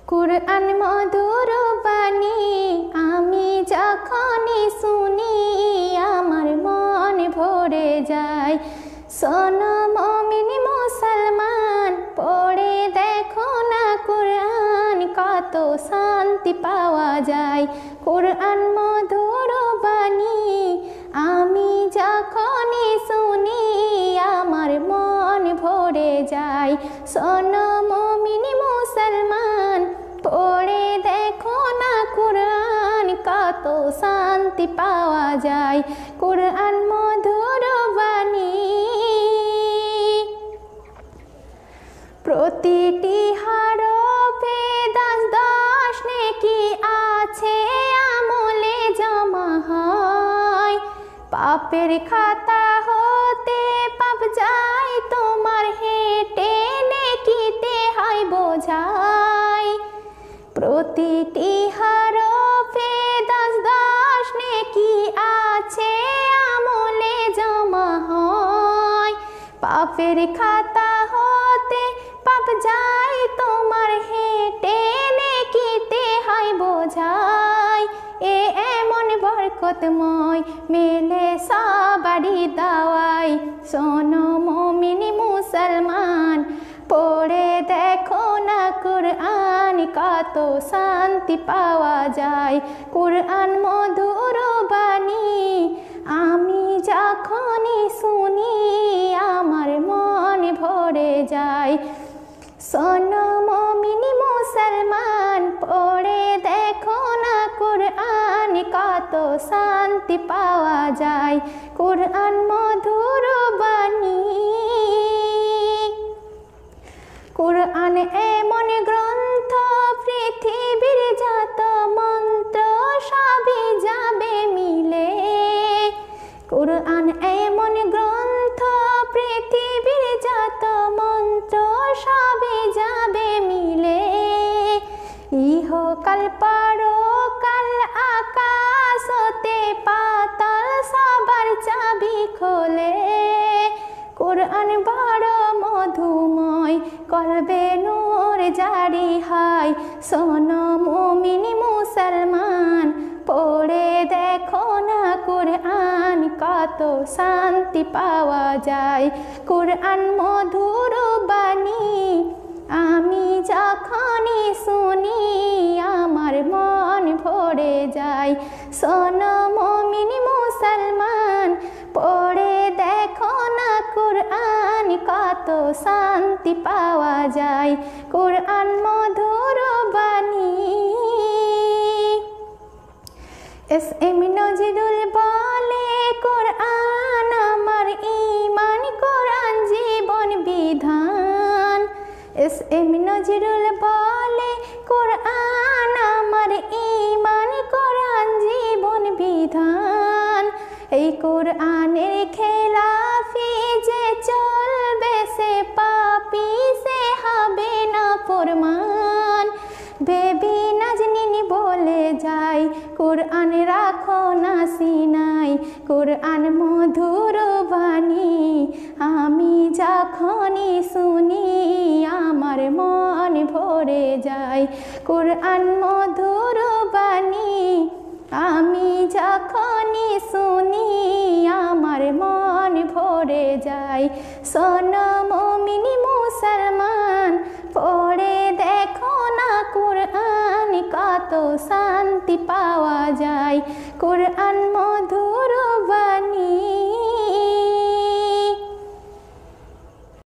কুরআন মধুর বাণী আমি যখনই শুনি আমার মন ভরে যায়। শোনো মুমিন মুসলমান, পড়ে দেখো না কুরআন, কত শান্তি পাওয়া যায়। কুরআন মধুর বাণী আমি যখনই শুনি আমার মন ভরে যায়। শোনো মুমিন মুসলমান, পড়ে দেখো না কুরআন, কত শান্তি পাওয়া যায়। কুরআন মধুর বাণী প্রতিটি হরফে 10 নেকি আছে আমলে জমা হয়। পাপের খাতা হতে পাপ যায় তোমার, হেঁটে নেকিতে হয় বোঝাই। প্রতিটি হরফে 10 নেকি আছে আমলে জমা হয়। পাপের খাতা হতে পাপ যায় তোমার, হেঁটে নেকিতে হয় বোঝাই। এমন বরকতময় মেলে সবারই দাওয়াই। শোনো মুমিন মুসলমান, পড়ে দেখো না কুরআন, কত শান্তি পাওয়া যায়। কুরআন মধুর বাণী আমি যখনই শুনি আমার মন ভরে যায়। শোনো মুমিন মুসলমান, পড়ে দেখো না কুরআন, কত শান্তি পাওয়া যায়। কুরআন মধুর বাণী কুরআন এমন গ্রন্থ, পৃথিবীর যত মন্ত্র সবই যাবে মিলে। কুরআন এমন গ্রন্থ, পৃথিবীর যত মন্ত্র সবই যাবে মিলে। ইহকাল পরকাল আকাশ হতে পাতাল সবার চাবি খোলে। কুরআন বড় মধুময়, কলবে নূর জারি হয়। শোনো মুমিন মুসলমান, পড়ে দেখো না কুরআন, কত শান্তি পাওয়া যায়। কুরআন মধুর বাণী আমি যখনই শুনি আমার মন ভরে যায়। শোনো মুমিন মুসলমান, পড়ে দেখো না কুরআন, কত শান্তি পাওয়া যায়। কুরআন মধুর বাণী এস.এম. নজরুল বলে, কুরআন আমার ঈমান, কুরআন জীবন বিধান। এস.এম. নজরুল বলে, কুরআন আমার ঈমান, কুরআন জীবন বিধান। এই কুরআনের খেলাফি যে চলবে সে পাপী, সে হবে না ফরমান। বেবি নাজনীন বলে যায়, কুরআন রাখো না সিনাই। কুরআন মধুর বাণী আমি যখনই শুনি আমার মন ভরে যায়। কুরআন মধুর বাণী আমি যখনই শুনি আমার মন ভরে যায়। শোনো মুমিন মুসলমান, পড়ে দেখো না কুরআন, কত শান্তি পাওয়া যায়। কুরআন মধুর